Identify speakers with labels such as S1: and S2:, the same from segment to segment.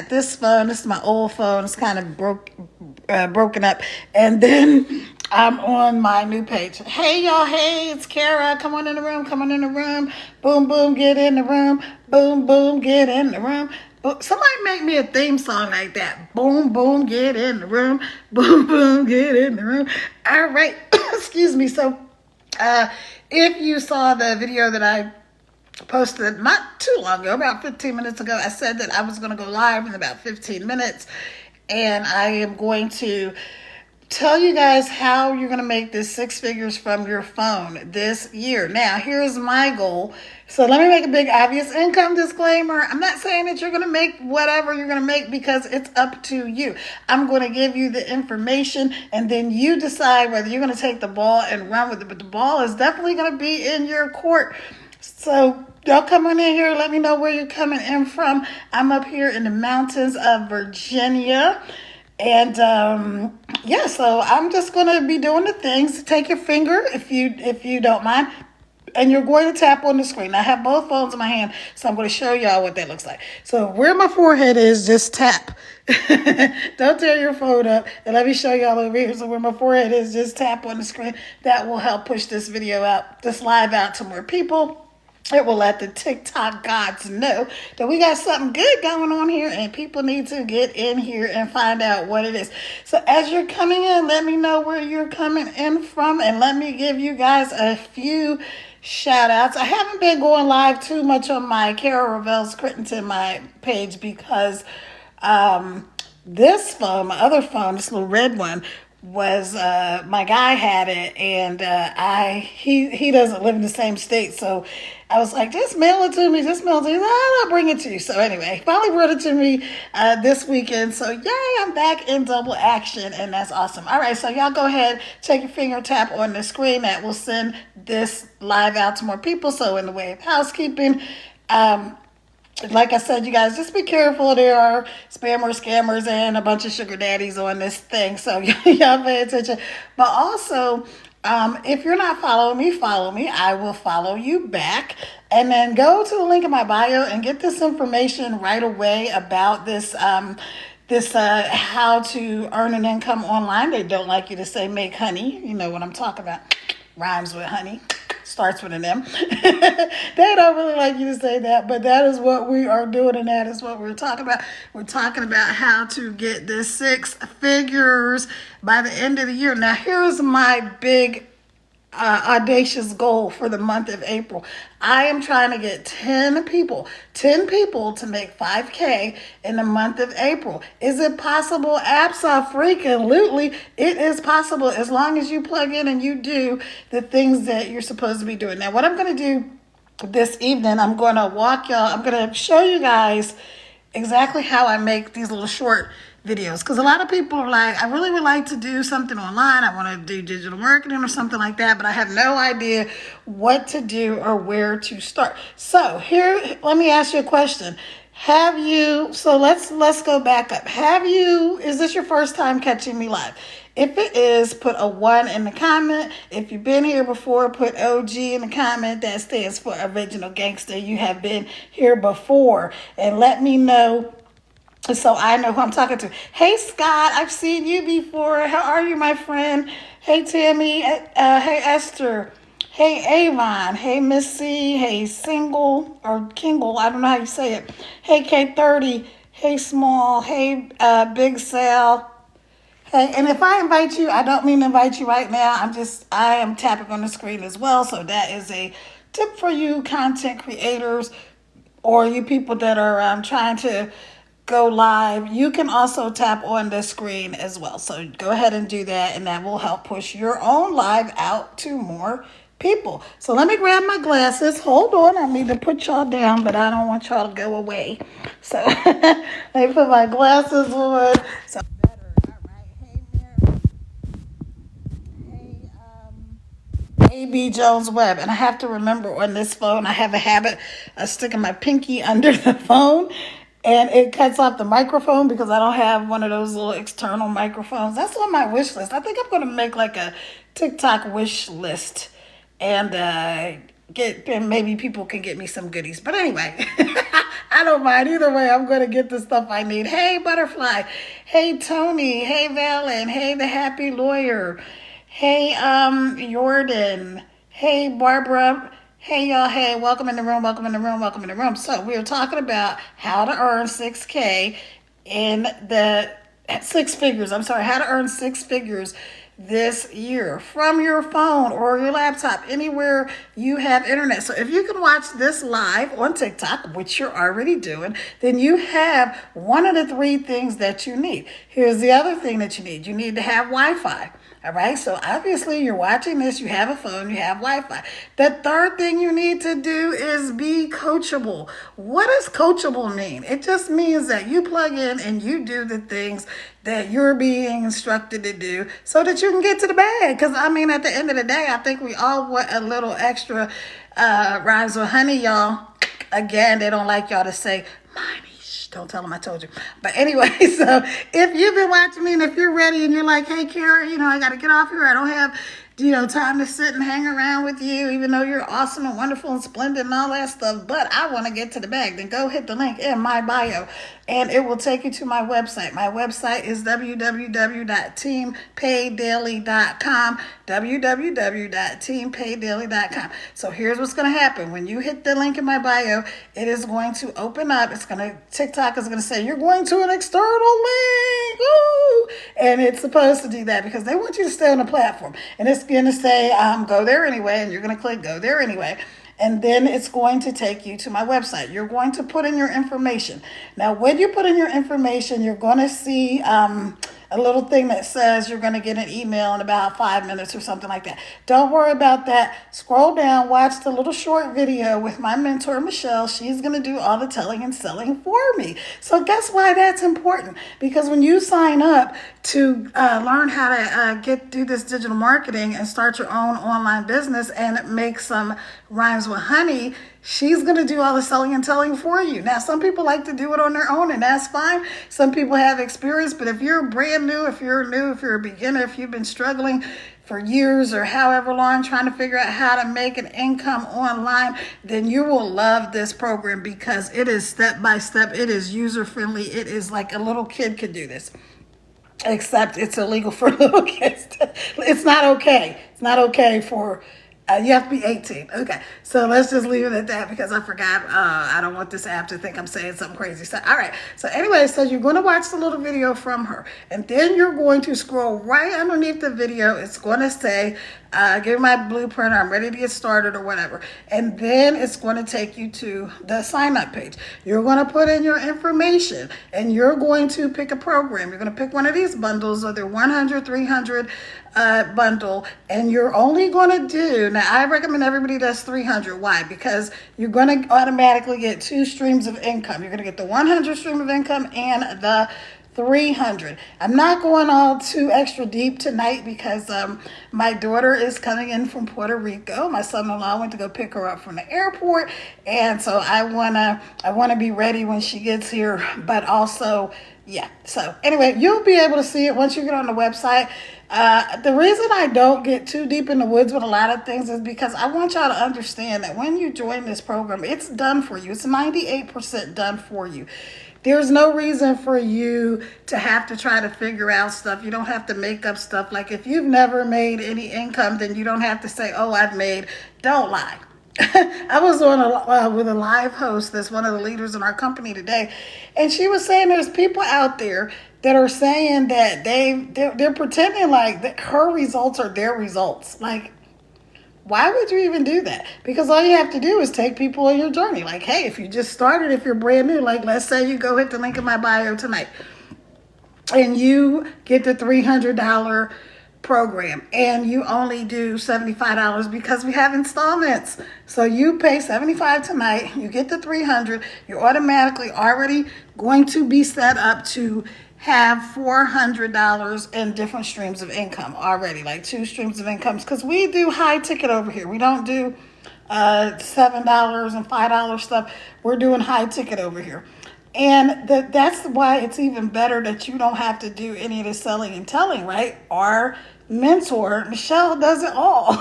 S1: This phone, this is my old phone. It's kind of broken up. And then I'm on my new page. Hey, y'all. Hey, it's Kara. Come on in the room. Come on in the room. Boom, boom, get in the room. Boom, boom, get in the room. Somebody make me a theme song like that. Boom, boom, get in the room. Boom, boom, get in the room. All right. Excuse me. So, uh, if you saw the video that I posted not too long ago, about 15 minutes ago, I said that I was going to go live in about 15 minutes, and I am going to tell you guys how you're going to make this six figures from your phone this year. Now, here's my goal. So let me make a big obvious income disclaimer. I'm not saying that you're going to make whatever you're going to make, because it's up to you. I'm going to give you the information, and then you decide whether you're going to take the ball and run with it. But the ball is definitely going to be in your court. So y'all come on in here. Let me know where you're coming in from. I'm up here in the mountains of Virginia. And yeah, so I'm just going to be doing the things. Take your finger, if you don't mind, and you're going to tap on the screen. I have both phones in my hand, so I'm going to show y'all what that looks like. So where my forehead is, just tap. Don't tear your phone up. And let me show y'all over here. So where my forehead is, just tap on the screen. That will help push this video out, this live out to more people. It will let the TikTok gods know that we got something good going on here, and people need to get in here and find out what it is. So as you're coming in, let me know where you're coming in from, and let me give you guys a few shout outs. I haven't been going live too much on my Kara Ravel's Crittenton, my page, because this phone, my other phone, this little red one, was my guy had it, and he doesn't live in the same state, so I was like, just mail it to me, just mail it to me. I'll bring it to you. So anyway, finally brought it to me this weekend. So yay, I'm back in double action, and that's awesome. All right, so y'all go ahead, take your finger tap on the screen. That will send this live out to more people. So in the way of housekeeping, like I said, you guys, just be careful. There are spammers, scammers, and a bunch of sugar daddies on this thing. So y'all pay attention. But also, if you're not following me, follow me. I will follow you back. And then go to the link in my bio and get this information right away about this how to earn an income online. They don't like you to say make honey. You know what I'm talking about. Rhymes with honey. Starts with an M. They don't really like you to say that, but that is what we are doing, and that is what we're talking about. We're talking about how to get this six figures by the end of the year. Now, here's my big audacious goal for the month of April. I am trying to get 10 people to make 5K in the month of April. Is it possible? Absolutely. It is possible, as long as you plug in and you do the things that you're supposed to be doing. Now, what I'm going to do this evening, I'm going to show you guys exactly how I make these little short videos, because a lot of people are like, I really would like to do something online. I want to do digital marketing or something like that, but I have no idea what to do or where to start. So here, let me ask you a question. Let's go back up. Is this your first time catching me live? If it is, put a 1 in the comment. If you've been here before, put OG in the comment. That stands for Original Gangster. You have been here before. And let me know, so I know who I'm talking to. Hey, Scott, I've seen you before. How are you, my friend? Hey, Tammy. Hey, Esther. Hey, Avon. Hey, Missy. Hey, Single or Kingle. I don't know how you say it. Hey, K30. Hey, Small. Hey, Big Sal. Hey, and if I invite you, I don't mean to invite you right now. I am tapping on the screen as well. So that is a tip for you content creators, or you people that are trying to go live. You can also tap on the screen as well. So go ahead and do that, and that will help push your own live out to more people. So let me grab my glasses. Hold on. I need to put y'all down, but I don't want y'all to go away. So let me put my glasses on. So better. All right. Hey, Mary. Hey, AB Jones Webb. And I have to remember, on this phone, I have a habit of sticking my pinky under the phone, and it cuts off the microphone because I don't have one of those little external microphones. That's on my wish list. I think I'm going to make like a TikTok wish list, and maybe people can get me some goodies. But anyway, I don't mind either way. I'm going to get the stuff I need. Hey, Butterfly. Hey, Tony. Hey, Valen. Hey, the Happy Lawyer. Hey, Jordan. Hey, Barbara. Hey, y'all. Hey, welcome in the room. Welcome in the room. Welcome in the room. So we are talking about how to earn 6K in the six figures. I'm sorry, how to earn six figures this year from your phone or your laptop, anywhere you have internet. So if you can watch this live on TikTok, which you're already doing, then you have one of the three things that you need. Here's the other thing that you need. You need to have Wi-Fi. All right, so obviously you're watching this, you have a phone, you have Wi-Fi. The third thing you need to do is be coachable. What does coachable mean? It just means that you plug in and you do the things that you're being instructed to do so that you can get to the bag. Because, I mean, at the end of the day, I think we all want a little extra rhymes with honey, y'all. Again, they don't like y'all to say, money. Don't tell them I told you. But anyway, so if you've been watching me and if you're ready and you're like, hey, Kara, I got to get off here. I don't have, time to sit and hang around with you, even though you're awesome and wonderful and splendid and all that stuff. But I want to get to the bag. Then go hit the link in my bio and it will take you to my website. My website is www.teampaydaily.com. www.teampaydaily.com. So here's what's going to happen. When you hit the link in my bio, it is going to open up. TikTok is going to say, you're going to an external link. Woo! And it's supposed to do that because they want you to stay on the platform. And it's going to say, go there anyway. And you're going to click go there anyway. And then it's going to take you to my website. You're going to put in your information. Now, when you put in your information, you're going to see a little thing that says you're going to get an email in about 5 minutes or something like that. Don't worry about that. Scroll down, watch the little short video with my mentor, Michelle. She's going to do all the telling and selling for me. So guess why that's important? Because when you sign up to learn how to do this digital marketing and start your own online business and make some rhymes with honey, she's going to do all the selling and telling for you. Now, some people like to do it on their own, and that's fine. Some people have experience, but if you're brand new, if you're a beginner, if you've been struggling for years or however long trying to figure out how to make an income online, then you will love this program because it is step by step. It is user friendly. It is like a little kid could do this. Except it's illegal for little kids. It's not okay. It's not okay for... you have to be 18. Okay, so let's just leave it at that because I forgot. I don't want this app to think I'm saying something crazy. So, all right. So anyway, so you're going to watch the little video from her. And then you're going to scroll right underneath the video. It's going to say, give me my blueprint. I'm ready to get started or whatever. And then it's going to take you to the sign up page. You're going to put in your information and you're going to pick a program. You're going to pick one of these bundles or the 100, 300 bundle, and you're only going to do, now I recommend everybody does 300. Why? Because you're going to automatically get two streams of income. You're going to get the 100 stream of income and the 300. I'm not going all too extra deep tonight because my daughter is coming in from Puerto Rico. My son-in-law went to go pick her up from the airport, and so I wanna be ready when she gets here. But also, yeah. So anyway, you'll be able to see it once you get on the website. The reason I don't get too deep in the woods with a lot of things is because I want y'all to understand that when you join this program, it's done for you. It's 98% done for you. There's no reason for you to have to try to figure out stuff. You don't have to make up stuff. Like if you've never made any income, then you don't have to say, oh, I've made. Don't lie. I was on with a live host that's one of the leaders in our company today, and she was saying there's people out there that are saying that they're pretending like that her results are their results. Like, why would you even do that? Because all you have to do is take people on your journey. Like, hey, if you just started, if you're brand new, like let's say you go hit the link in my bio tonight and you get the $300 program and you only do $75 because we have installments. So you pay $75 tonight, you get the 300, you're automatically already going to be set up to have $400 in different streams of income already, like two streams of incomes, because we do high ticket over here. We don't do $7 and $5 stuff. We're doing high ticket over here. And that's why it's even better that you don't have to do any of the selling and telling, right? Our mentor, Michelle, does it all.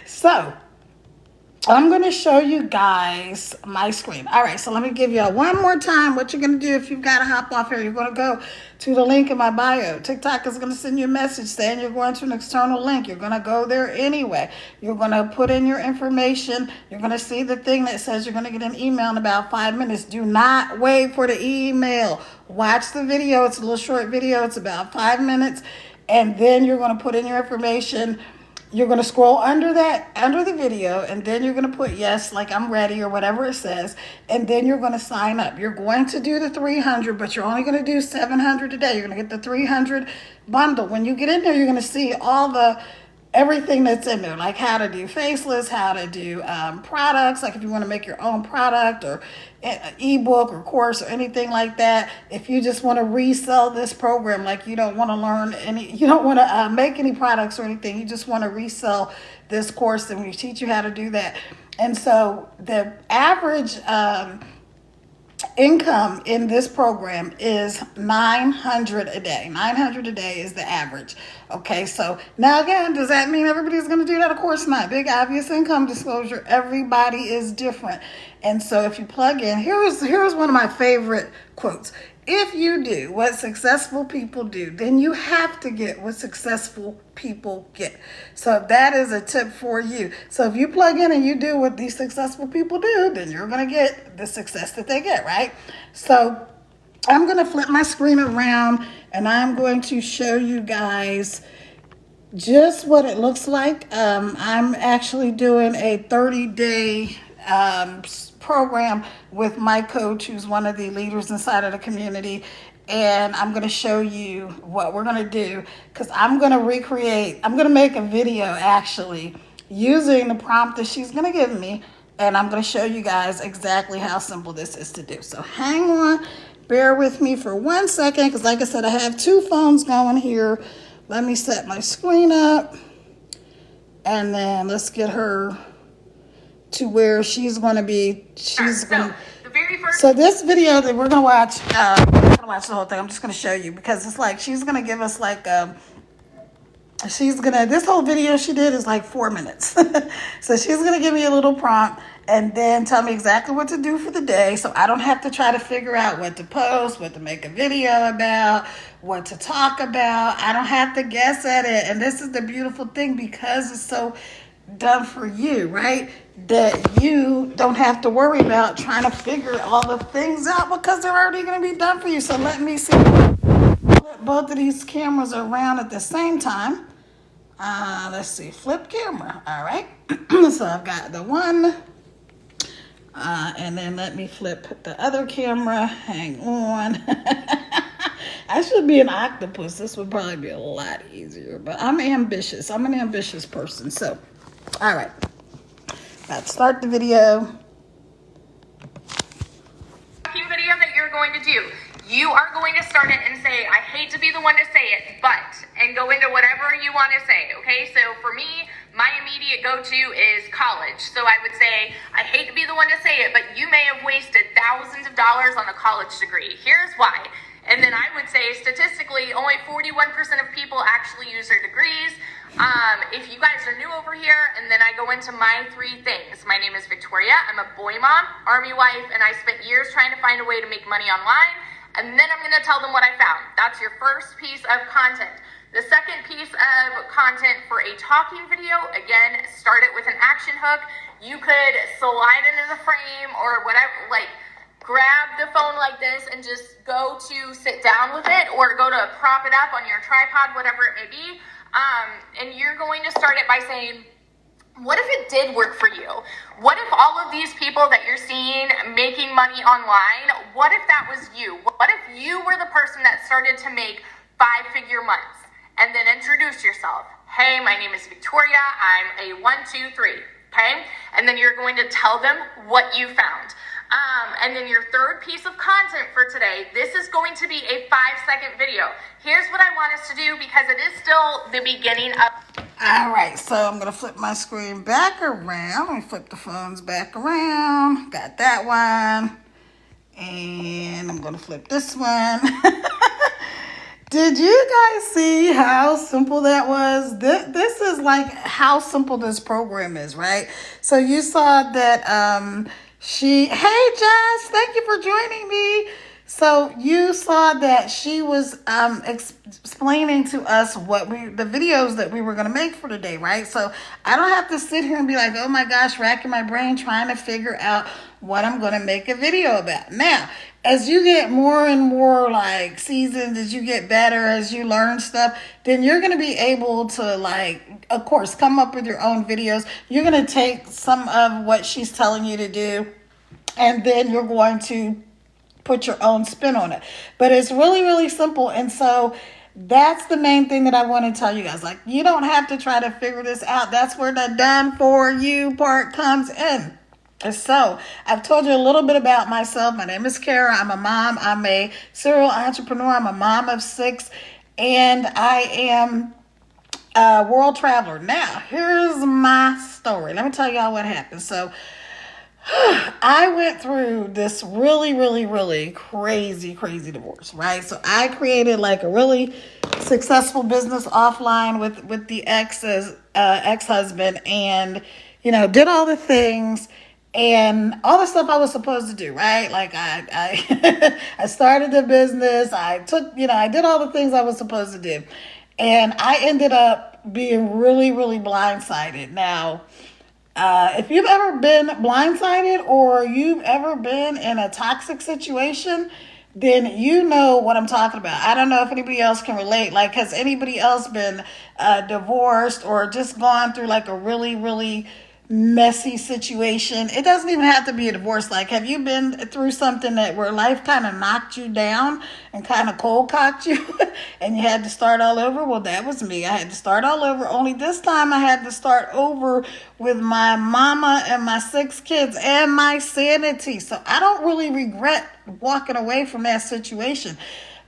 S1: So I'm going to show you guys my screen. All right, so let me give you one more time what you're going to do if you've got to hop off here. You're going to go to the link in my bio. TikTok is going to send you a message saying you're going to an external link. You're going to go there anyway. You're going to put in your information. You're going to see the thing that says you're going to get an email in about 5 minutes. Do not wait for the email. Watch the video. It's a little short video. It's about 5 minutes. And then you're going to put in your information. You're going to scroll under the video, and then you're going to put yes, like I'm ready or whatever it says, and then you're going to sign up. You're going to do the 300, but you're only going to do 700 today. You're going to get the 300 bundle. When you get in there, you're going to see everything that's in there, like how to do faceless, how to do products, like if you want to make your own product or ebook or course or anything like that. If you just want to resell this program, like you don't want to make any products or anything, you just want to resell this course, and we teach you how to do that. And so the average income in this program is $900 a day. $900 a day is the average. Okay, so now again, does that mean everybody's going to do that? Of course not. Big obvious income disclosure. Everybody is different. And so if you plug in, here's one of my favorite quotes. If you do what successful people do, then you have to get what successful people get. So that is a tip for you. So if you plug in and you do what these successful people do, then you're going to get the success that they get, right? So I'm going to flip my screen around, and I'm going to show you guys just what it looks like. I'm actually doing a 30-day program with my coach, who's one of the leaders inside of the community, and I'm going to show you what we're going to do, because I'm going to make a video actually using the prompt that she's going to give me, and I'm going to show you guys exactly how simple this is to do. So hang on, bear with me for 1 second, because like I said, I have 2 phones going here. Let me set my screen up, and then let's get her to where she's going to be. So this video that we're going to watch, I'm not going to watch the whole thing. I'm just going to show you, because it's like she's going to give us like this whole video she did is like 4 minutes. So she's going to give me a little prompt and then tell me exactly what to do for the day, so I don't have to try to figure out what to post, what to make a video about, what to talk about. I don't have to guess at it. And this is the beautiful thing, because it's so done for you, right? That you don't have to worry about trying to figure all the things out, because they're already going to be done for you. So let me see. Flip both of these cameras around at the same time. Let's see. Flip camera. All right. So I've got the one. And then let me flip the other camera. Hang on. I should be an octopus. This would probably be a lot easier. But I'm ambitious. I'm an ambitious person. So, all right. Let's start the video.
S2: Video that you're going to do. You are going to start it and say, I hate to be the one to say it, but, and go into whatever you want to say, okay? So for me, my immediate go-to is college. So I would say, I hate to be the one to say it, but you may have wasted thousands of dollars on a college degree. Here's why. And then I would say, statistically, only 41% of people actually use their degrees. If you guys are new over here, and then I go into my 3 things. My name is Victoria. I'm a boy mom, Army wife, and I spent years trying to find a way to make money online. And then I'm going to tell them what I found. That's your first piece of content. The second piece of content for a talking video, again, start it with an action hook. You could slide into the frame or whatever, like grab the phone like this and just go to sit down with it, or go to prop it up on your tripod, whatever it may be. And you're going to start it by saying, what if it did work for you? What if all of these people that you're seeing making money online, what if that was you? What if you were the person that started to make 5-figure months? And then introduce yourself. Hey, my name is Victoria. I'm a 1, 2, 3. Okay? And then you're going to tell them what you found. And then your third piece of content for today, this is going to be a 5-second video. Here's what I want us to do, because it is still the beginning of...
S1: All right, so I'm going to flip my screen back around. Let me flip the phones back around. Got that one. And I'm going to flip this one. Did you guys see how simple that was? This is like how simple this program is, right? So you saw that hey Jess, thank you for joining me. So you saw that she was explaining to us the videos that we were going to make for today, right? So I don't have to sit here and be like, oh my gosh, racking my brain trying to figure out what I'm going to make a video about. Now, as you get more and more like seasoned, as you get better, as you learn stuff, then you're going to be able to, like, of course, come up with your own videos. You're going to take some of what she's telling you to do, and then you're going to put your own spin on it. But it's really, really simple. And so that's the main thing that I want to tell you guys. Like, you don't have to try to figure this out. That's where the done for you part comes in. And so I've told you a little bit about myself. My name is Kara. I'm a mom. I'm a serial entrepreneur. I'm a mom of 6, and I am a world traveler. Now, here's my story. Let me tell y'all what happened. So I went through this really, really, really crazy divorce, right? So I created like a really successful business offline with the ex-husband, and did all the things and all the stuff I was supposed to do, right? Like I I started the business. I did all the things I was supposed to do, and I ended up being really, really blindsided. Now, if you've ever been blindsided or you've ever been in a toxic situation, then you know what I'm talking about. I don't know if anybody else can relate. Like, has anybody else been divorced or just gone through like a really, really messy situation? It doesn't even have to be a divorce. Like, have you been through something where life kind of knocked you down and kind of cold cocked you and you had to start all over? Well, that was me. I had to start all over, only this time I had to start over with my mama and my 6 kids and my sanity. So I don't really regret walking away from that situation.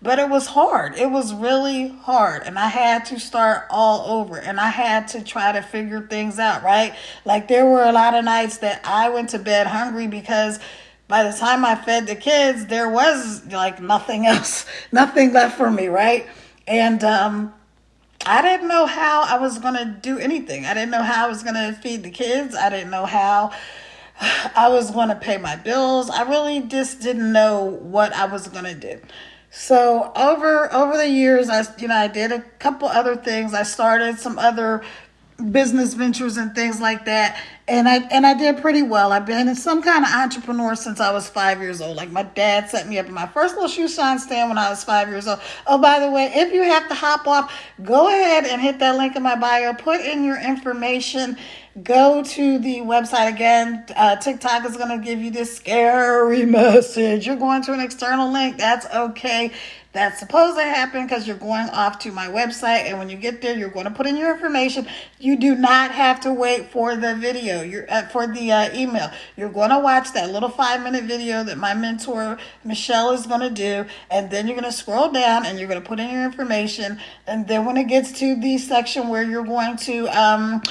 S1: But it was hard. It was really hard. And I had to start all over. And I had to try to figure things out, right? Like, there were a lot of nights that I went to bed hungry because by the time I fed the kids, there was like nothing else, nothing left for me, right? And I didn't know how I was going to do anything. I didn't know how I was going to feed the kids. I didn't know how I was going to pay my bills. I really just didn't know what I was going to do. So over the years, I did a couple other things. I started some other business ventures and things like that, and I did pretty well. I've been some kind of entrepreneur since I was 5 years old. Like, my dad set me up in my first little shoe shine stand when I was 5 years old. Oh, by the way, if you have to hop off, go ahead and hit that link in my bio. Put in your information. Go to the website again. TikTok is going to give you this scary message. You're going to an external link. That's okay. That's supposed to happen because you're going off to my website. And when you get there, you're going to put in your information. You do not have to wait for the video. For the email. You're going to watch that little 5-minute video that my mentor, Michelle, is going to do. And then you're going to scroll down and you're going to put in your information. And then when it gets to the section where you're going to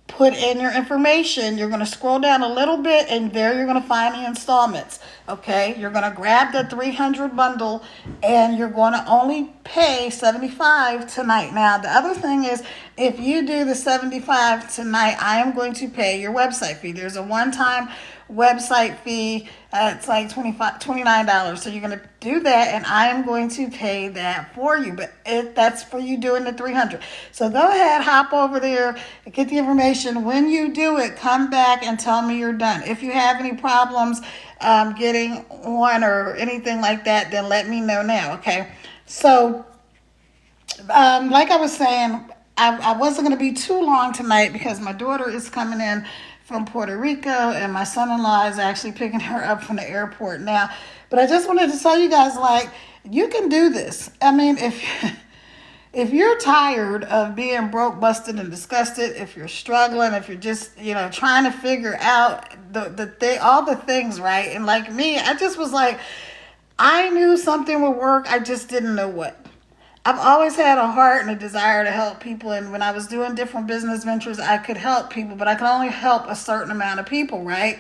S1: put in your information, you're going to scroll down a little bit, and there you're going to find the installments. Okay, you're going to grab the 300 bundle, and you're going to only pay $75 tonight. Now, the other thing is, if you do the $75 tonight, I am going to pay your website fee. There's a one-time website fee. It's like $29. So you're going to do that, and I am going to pay that for you. But that's for you doing the 300. So go ahead, hop over there, get the information. When you do it, come back and tell me you're done. If you have any problems getting on or anything like that, then let me know now, okay? So like I was saying, I wasn't going to be too long tonight because my daughter is coming in from Puerto Rico, and my son-in-law is actually picking her up from the airport now. But I just wanted to tell you guys, like, you can do this. I mean, if you're tired of being broke, busted, and disgusted, if you're struggling, if you're just, trying to figure out all the things, right? And like me, I just was like, I knew something would work. I just didn't know what. I've always had a heart and a desire to help people. And when I was doing different business ventures, I could help people, but I could only help a certain amount of people, right?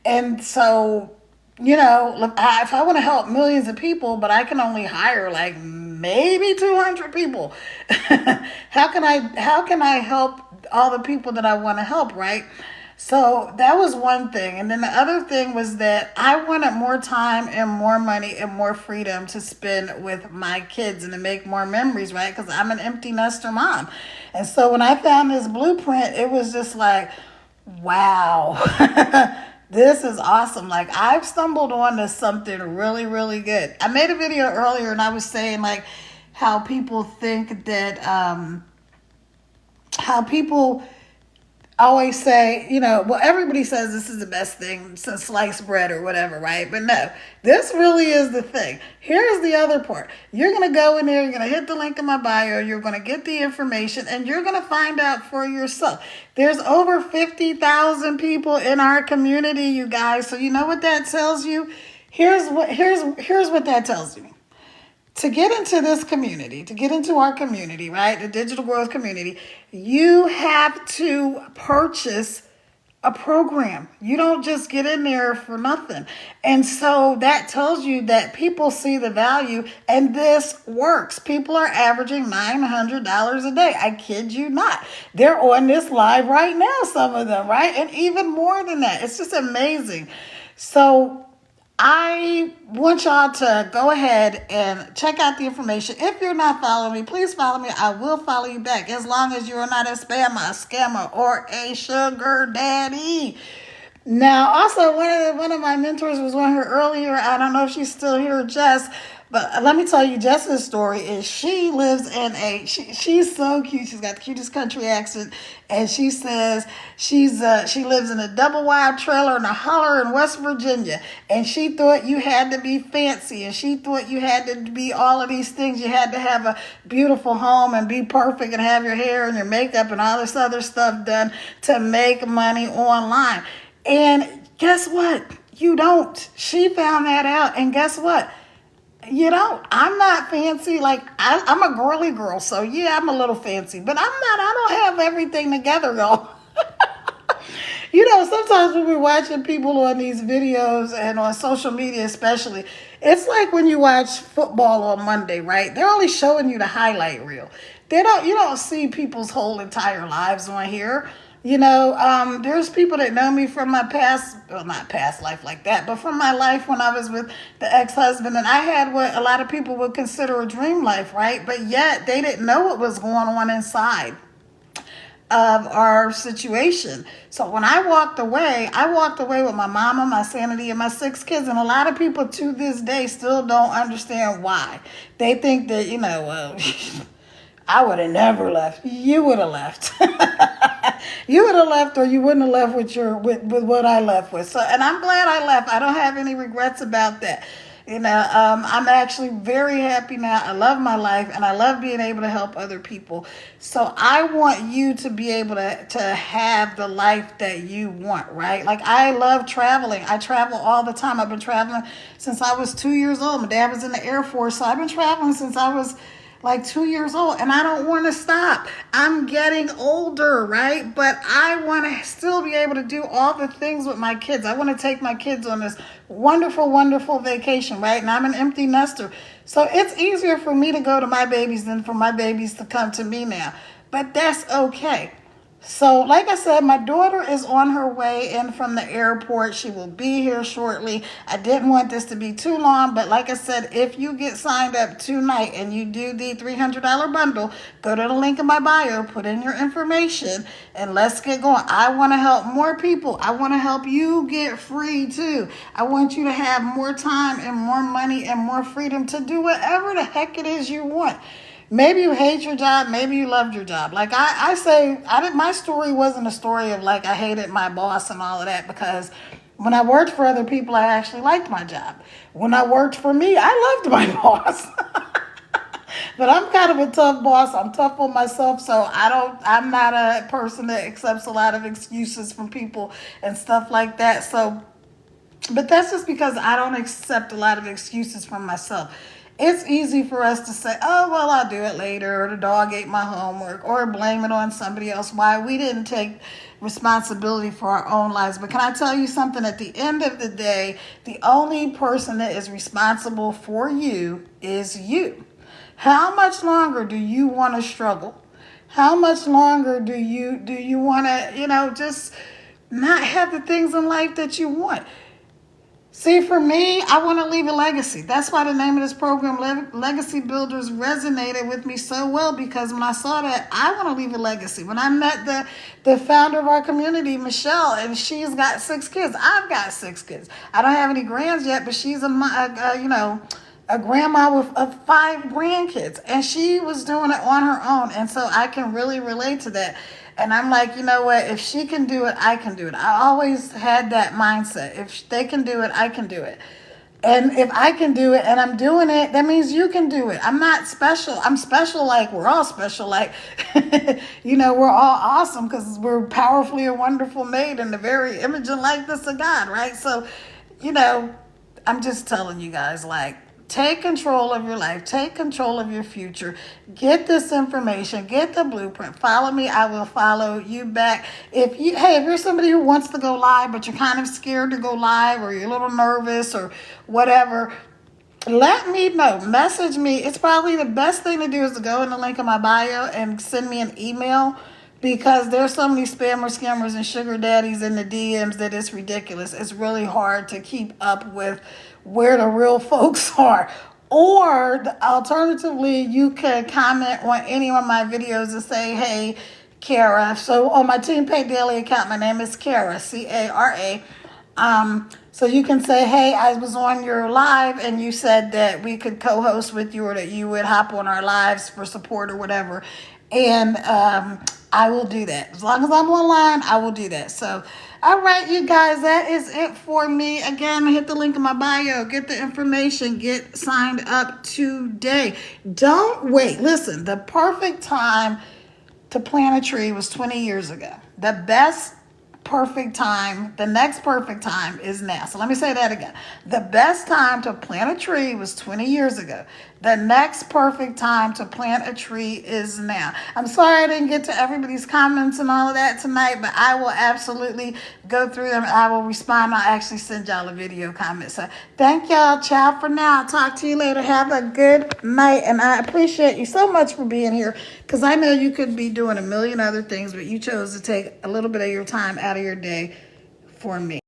S1: And so, if I want to help millions of people, but I can only hire like maybe 200 people. How can I help all the people that I want to help, right? So that was one thing. And then the other thing was that I wanted more time and more money and more freedom to spend with my kids and to make more memories, right? Because I'm an empty nester mom. And so when I found this blueprint, it was just like, wow, this is awesome. Like, I've stumbled onto something really, really good. I made a video earlier and I was saying, like, how people think that, how people always say, well, everybody says this is the best thing since sliced bread or whatever, right? But no, this really is the thing. Here's the other part. You're going to go in there, you're going to hit the link in my bio, you're going to get the information, and you're going to find out for yourself. There's over 50,000 people in our community, you guys. So you know what that tells you? Here's what that tells you. To get into this community, to get into our community, right, the digital growth community, you have to purchase a program. You don't just get in there for nothing. And so that tells you that people see the value, and this works. People are averaging $900 a day. I kid you not. They're on this live right now, some of them, right? And even more than that. It's just amazing. So I want y'all to go ahead and check out the information. If you're not following me, please follow me. I will follow you back as long as you're not a spammer, a scammer, or a sugar daddy. Now, also, one of my mentors was on here earlier. I don't know if she's still here, Jess. But let me tell you, Jess's story is she lives in she's so cute. She's got the cutest country accent. And she says she lives in a double wide trailer in a holler in West Virginia. And she thought you had to be fancy. And she thought you had to be all of these things. You had to have a beautiful home and be perfect and have your hair and your makeup and all this other stuff done to make money online. And guess what? You don't. She found that out. And guess what? You know, I'm not fancy. Like, I'm a girly girl. So, yeah, I'm a little fancy. But I don't have everything together, y'all. Sometimes when we're watching people on these videos and on social media especially, it's like when you watch football on Monday, right? They're only showing you the highlight reel. You don't see people's whole entire lives on here. There's people that know me from my past, well, not past life like that, but from my life when I was with the ex-husband, and I had what a lot of people would consider a dream life, right? But yet they didn't know what was going on inside of our situation. So when I walked away with my mama, my sanity, and my 6 kids, and a lot of people to this day still don't understand why. They think that, I would have never left. You would have left. You would have left, or you wouldn't have left with what I left with. So, and I'm glad I left. I don't have any regrets about that. I'm actually very happy now. I love my life, and I love being able to help other people. So I want you to be able to have the life that you want, right? Like, I love traveling. I travel all the time. I've been traveling since I was 2 years old. My dad was in the Air Force, so I've been traveling since I was like 2 years old, and I don't want to stop. I'm getting older, right? But I want to still be able to do all the things with my kids. I want to take my kids on this wonderful, wonderful vacation, right? And I'm an empty nester. So it's easier for me to go to my babies than for my babies to come to me now. But that's okay. So, like I said, my daughter is on her way in from the airport. She will be here shortly. I didn't want this to be too long, but like I said, if you get signed up tonight and you do the $300 bundle, go to the link in my bio, put in your information, and let's get going. I want to help more people. I want to help you get free too. I want you to have more time and more money and more freedom to do whatever the heck it is you want. Maybe you hate your job. Maybe you loved your job. Like my story wasn't a story of like I hated my boss and all of that, because when I worked for other people, I actually liked my job. When I worked for me, I loved my boss. But I'm kind of a tough boss. I'm tough on myself, so I'm not a person that accepts a lot of excuses from people and stuff like that. So, but that's just because I don't accept a lot of excuses from myself. It's easy for us to say, oh, well, I'll do it later, or the dog ate my homework, or blame it on somebody else, why we didn't take responsibility for our own lives. But can I tell you something? At the end of the day, the only person that is responsible for you is you. How much longer do you want to struggle? How much longer do you want to, just not have the things in life that you want? See, for me, I want to leave a legacy. That's why the name of this program, Legacy Builders, resonated with me so well, because when I saw that, I want to leave a legacy. When I met the founder of our community, Michelle, and she's got 6 kids. I've got 6 kids. I don't have any grands yet, but she's a grandma with 5 grandkids, and she was doing it on her own, and so I can really relate to that. And I'm like, you know what? If she can do it, I can do it. I always had that mindset. If they can do it, I can do it. And if I can do it and I'm doing it, that means you can do it. I'm not special. I'm special like we're all special. Like, we're all awesome because we're powerfully and wonderful made in the very image and likeness of God, right? So, I'm just telling you guys, like, take control of your life. Take control of your future. Get this information. Get the blueprint. Follow me. I will follow you back. If you're somebody who wants to go live, but you're kind of scared to go live, or you're a little nervous or whatever, let me know. Message me. It's probably the best thing to do is to go in the link in my bio and send me an email, because there's so many spammers, scammers, and sugar daddies in the DMs that it's ridiculous. It's really hard to keep up with where the real folks are. Or alternatively, you can comment on any of my videos and say, hey, Kara. So on my Team Pay Daily account, my name is Kara, Cara. So you can say, hey, I was on your live and you said that we could co-host with you, or that you would hop on our lives for support or whatever. And I will do that. As long as I'm online, I will do that. So, all right, you guys, that is it for me. Again, hit the link in my bio. Get the information. Get signed up today. Don't wait. Listen, the perfect time to plant a tree was 20 years ago. The next perfect time is now. So let me say that again. The best time to plant a tree was 20 years ago. The next perfect time to plant a tree is now. I'm sorry I didn't get to everybody's comments and all of that tonight, but I will absolutely go through them. I will respond. I'll actually send y'all a video comment. So thank y'all. Ciao for now. I'll talk to you later. Have a good night. And I appreciate you so much for being here, because I know you could be doing a million other things, but you chose to take a little bit of your time out of your day for me.